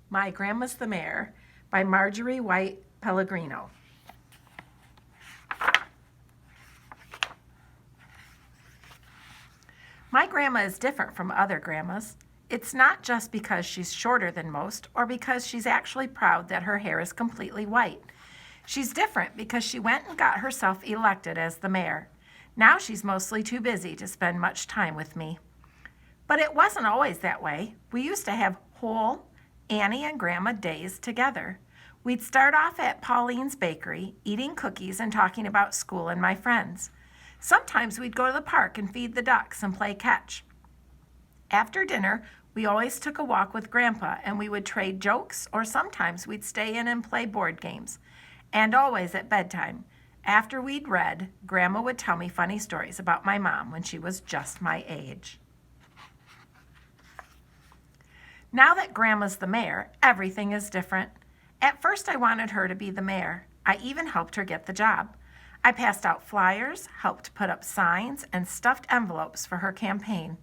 My Grandma's the Mayor by Marjorie White Pellegrino. My grandma is different from other grandmas. It's not just because she's shorter than most or because she's actually proud that her hair is completely white. She's different because she went and got herself elected as the mayor. Now she's mostly too busy to spend much time with me. But it wasn't always that way. We used to have whole Annie and Grandma days together. We'd start off at Pauline's Bakery, eating cookies and talking about school and my friends. Sometimes we'd go to the park and feed the ducks and play catch. After dinner, we always took a walk with Grandpa and we would trade jokes, or sometimes we'd stay in and play board games. And always at bedtime, after we'd read, Grandma would tell me funny stories about my mom when she was just my age. Now that Grandma's the mayor, everything is different. At first, I wanted her to be the mayor. I even helped her get the job. I passed out flyers, helped put up signs, and stuffed envelopes for her campaign.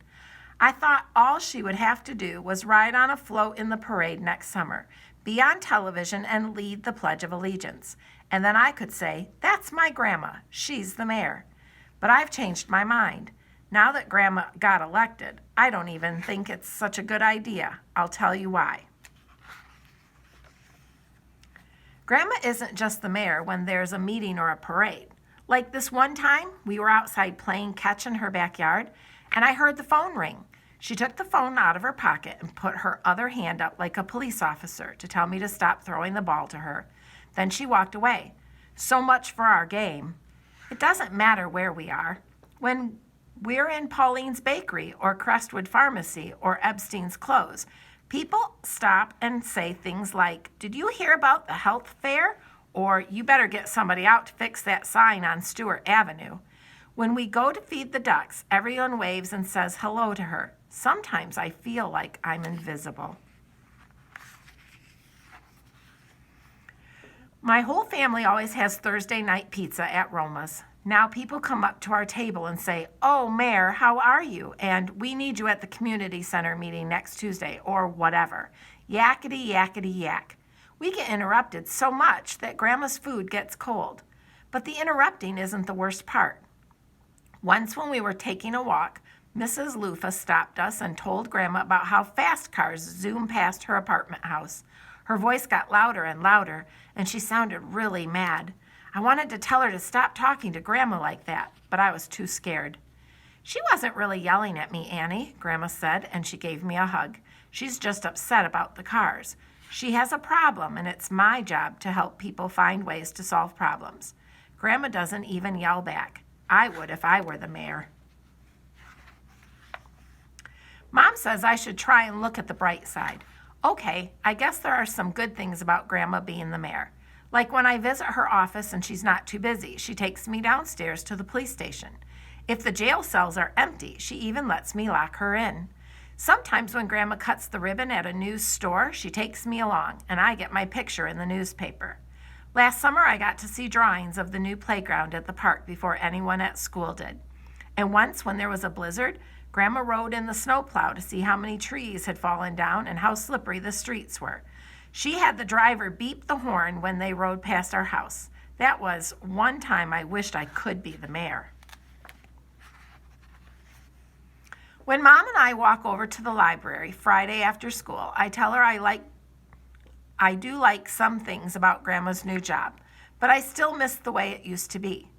I thought all she would have to do was ride on a float in the parade next summer, be on television, and lead the Pledge of Allegiance. And then I could say, "That's my grandma. She's the mayor." But I've changed my mind. Now that Grandma got elected, I don't even think it's such a good idea. I'll tell you why. Grandma isn't just the mayor when there's a meeting or a parade. Like this one time, we were outside playing catch in her backyard, and I heard the phone ring. She took the phone out of her pocket and put her other hand up like a police officer to tell me to stop throwing the ball to her. Then she walked away. So much for our game. It doesn't matter where we are. When we're in Pauline's Bakery or Crestwood Pharmacy or Epstein's Clothes, people stop and say things like, "Did you hear about the health fair?" Or, "You better get somebody out to fix that sign on Stewart Avenue." When we go to feed the ducks, everyone waves and says hello to her. Sometimes I feel like I'm invisible. My whole family always has Thursday night pizza at Roma's. Now people come up to our table and say, "Oh, Mayor, how are you? And we need you at the community center meeting next Tuesday," or whatever. Yakety, yakety, yak. We get interrupted so much that Grandma's food gets cold. But the interrupting isn't the worst part. Once when we were taking a walk, Mrs. Lufa stopped us and told Grandma about how fast cars zoom past her apartment house. Her voice got louder and louder, and she sounded really mad. I wanted to tell her to stop talking to Grandma like that, but I was too scared. "She wasn't really yelling at me, Annie," Grandma said, and she gave me a hug. "She's just upset about the cars. She has a problem, and it's my job to help people find ways to solve problems." Grandma doesn't even yell back. I would if I were the mayor. Mom says I should try and look at the bright side. Okay, I guess there are some good things about Grandma being the mayor. Like when I visit her office and she's not too busy, she takes me downstairs to the police station. If the jail cells are empty, she even lets me lock her in. Sometimes when Grandma cuts the ribbon at a news store, she takes me along, and I get my picture in the newspaper. Last summer, I got to see drawings of the new playground at the park before anyone at school did. And once, when there was a blizzard, Grandma rode in the snowplow to see how many trees had fallen down and how slippery the streets were. She had the driver beep the horn when they rode past our house. That was one time I wished I could be the mayor. When Mom and I walk over to the library Friday after school, I tell her I do like some things about Grandma's new job, but I still miss the way it used to be.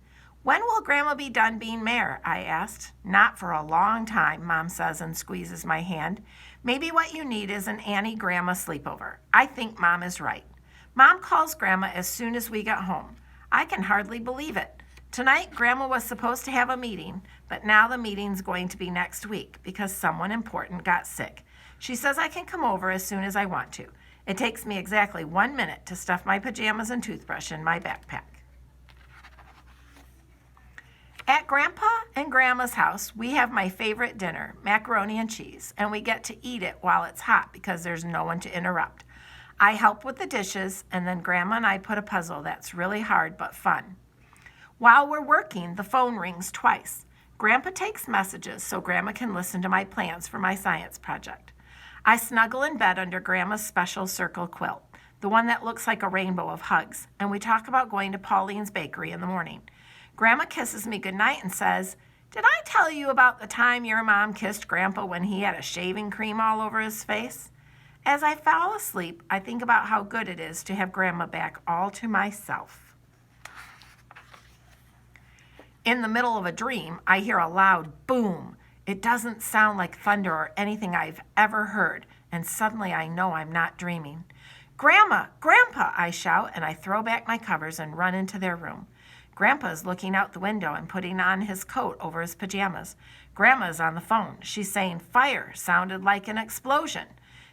"When will Grandma be done being mayor?" I asked. "Not for a long time," Mom says and squeezes my hand. "Maybe what you need is an Annie Grandma sleepover." I think Mom is right. Mom calls Grandma as soon as we get home. I can hardly believe it. Tonight, Grandma was supposed to have a meeting, but now the meeting's going to be next week because someone important got sick. She says I can come over as soon as I want to. It takes me exactly 1 minute to stuff my pajamas and toothbrush in my backpack. At Grandpa and Grandma's house, we have my favorite dinner, macaroni and cheese, and we get to eat it while it's hot because there's no one to interrupt. I help with the dishes, and then Grandma and I put a puzzle that's really hard but fun. While we're working, the phone rings twice. Grandpa takes messages so Grandma can listen to my plans for my science project. I snuggle in bed under Grandma's special circle quilt, the one that looks like a rainbow of hugs, and we talk about going to Pauline's Bakery in the morning. Grandma kisses me goodnight and says, "Did I tell you about the time your mom kissed Grandpa when he had a shaving cream all over his face?" As I fall asleep, I think about how good it is to have Grandma back all to myself. In the middle of a dream, I hear a loud boom. It doesn't sound like thunder or anything I've ever heard, and suddenly I know I'm not dreaming. "Grandma! Grandpa!" I shout, and I throw back my covers and run into their room. Grandpa is looking out the window and putting on his coat over his pajamas. Grandma is on the phone. She's saying fire sounded like an explosion.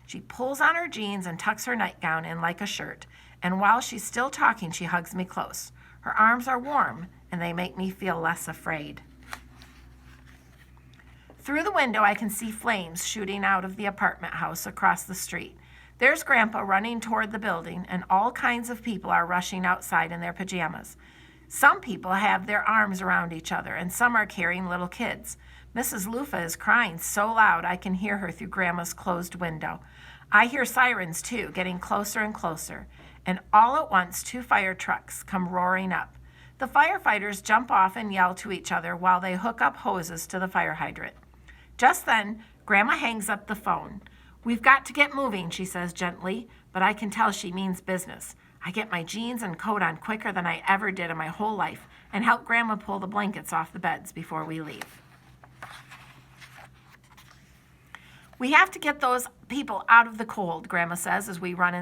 She pulls on her jeans and tucks her nightgown in like a shirt, and while she's still talking, she hugs me close. Her arms are warm, and they make me feel less afraid. Through the window, I can see flames shooting out of the apartment house across the street. There's Grandpa running toward the building, and all kinds of people are rushing outside in their pajamas. Some people have their arms around each other, and some are carrying little kids. Mrs. Lufa is crying so loud I can hear her through Grandma's closed window. I hear sirens, too, getting closer and closer, and all at once 2 fire trucks come roaring up. The firefighters jump off and yell to each other while they hook up hoses to the fire hydrant. Just then, Grandma hangs up the phone. "We've got to get moving," she says gently, but I can tell she means business. I get my jeans and coat on quicker than I ever did in my whole life and help Grandma pull the blankets off the beds before we leave. "We have to get those people out of the cold," Grandma says as we run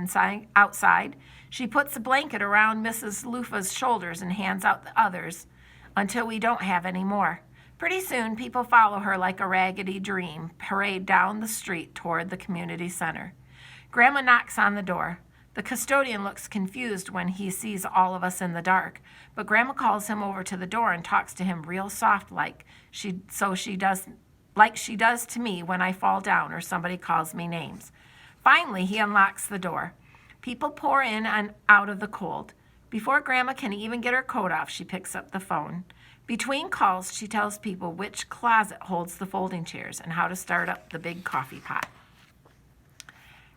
outside. She puts a blanket around Mrs. Lufa's shoulders and hands out the others until we don't have any more. Pretty soon, people follow her like a raggedy dream, parade down the street toward the community center. Grandma knocks on the door. The custodian looks confused when he sees all of us in the dark, but Grandma calls him over to the door and talks to him real soft like she does to me when I fall down or somebody calls me names. Finally, he unlocks the door. People pour in and out of the cold. Before Grandma can even get her coat off, she picks up the phone. Between calls, she tells people which closet holds the folding chairs and how to start up the big coffee pot.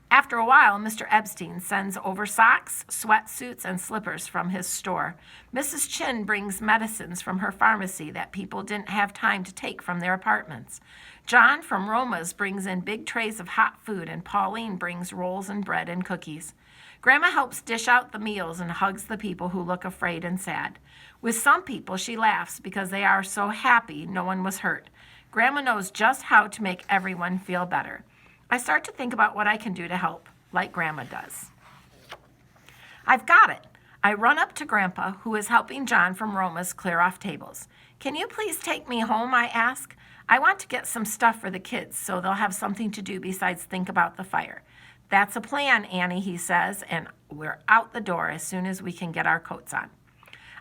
After a while, Mr. Epstein sends over socks, sweatsuits, and slippers from his store. Mrs. Chin brings medicines from her pharmacy that people didn't have time to take from their apartments. John from Roma's brings in big trays of hot food, and Pauline brings rolls and bread and cookies. Grandma helps dish out the meals and hugs the people who look afraid and sad. With some people, she laughs because they are so happy no one was hurt. Grandma knows just how to make everyone feel better. I start to think about what I can do to help, like Grandma does. I've got it. I run up to Grandpa, who is helping John from Roma's clear off tables. "Can you please take me home?" I ask. "I want to get some stuff for the kids so they'll have something to do besides think about the fire." "That's a plan, Annie," he says, and we're out the door as soon as we can get our coats on.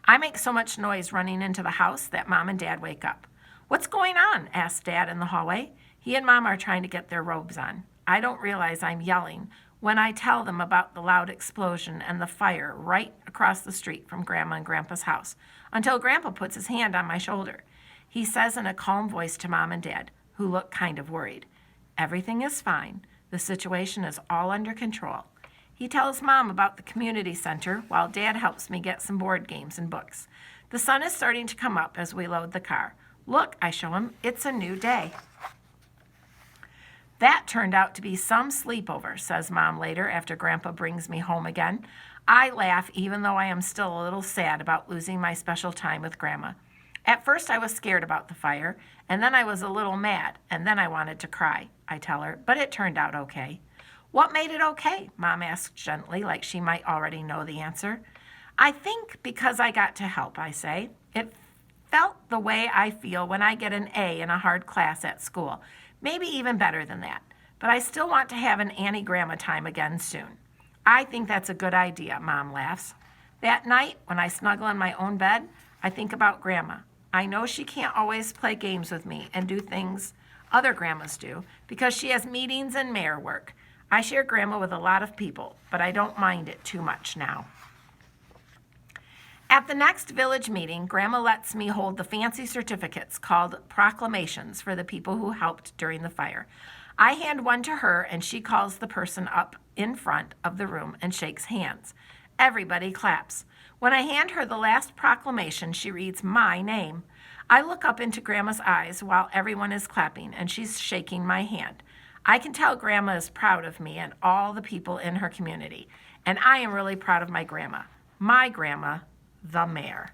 I make so much noise running into the house that Mom and Dad wake up. "What's going on?" asks Dad in the hallway. He and Mom are trying to get their robes on. I don't realize I'm yelling when I tell them about the loud explosion and the fire right across the street from Grandma and Grandpa's house, until Grandpa puts his hand on my shoulder. He says in a calm voice to Mom and Dad, who look kind of worried, "Everything is fine. The situation is all under control." He tells Mom about the community center while Dad helps me get some board games and books. The sun is starting to come up as we load the car. "Look," I show him, "it's a new day." "That turned out to be some sleepover," says Mom later after Grandpa brings me home again. I laugh even though I am still a little sad about losing my special time with Grandma. At first I was scared about the fire, and then I was a little mad, and then I wanted to cry, I tell her, but it turned out okay. "What made it okay?" Mom asks gently, like she might already know the answer. "I think because I got to help," I say. "It felt the way I feel when I get an A in a hard class at school. Maybe even better than that. But I still want to have an Annie Grandma time again soon." "I think that's a good idea," Mom laughs. That night, when I snuggle in my own bed, I think about Grandma. I know she can't always play games with me and do things other grandmas do because she has meetings and mayor work. I share Grandma with a lot of people, but I don't mind it too much now. At the next village meeting, Grandma lets me hold the fancy certificates called proclamations for the people who helped during the fire. I hand one to her, and she calls the person up in front of the room and shakes hands. Everybody claps. When I hand her the last proclamation, she reads my name. I look up into Grandma's eyes while everyone is clapping, and she's shaking my hand. I can tell Grandma is proud of me and all the people in her community, and I am really proud of my grandma, the mayor.